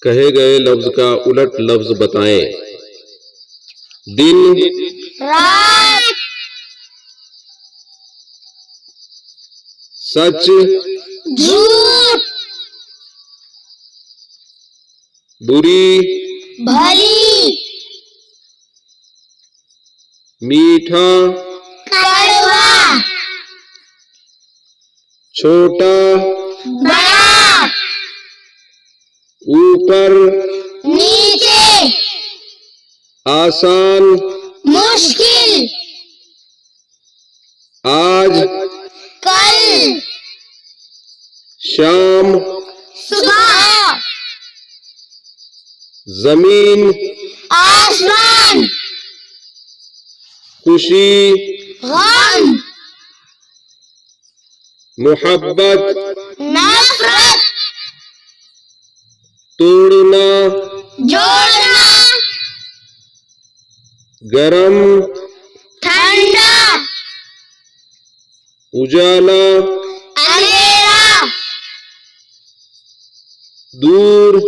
कहे गए लफ्ज का उलट लफ्ज बताएं। दिन, रात, सच, झूठ, बुरी, भली, मीठा, कड़वा, छोटा, बड़ा, ऊपर, नीचे, आसान, मुश्किल, आज, कल, शाम, सुबह, जमीन, आसमान, खुशी, गम, मोहब्बत, नफरत, तोड़ना, जोड़ना, गरम, ठंडा, उजाला, अंधेरा, दूर,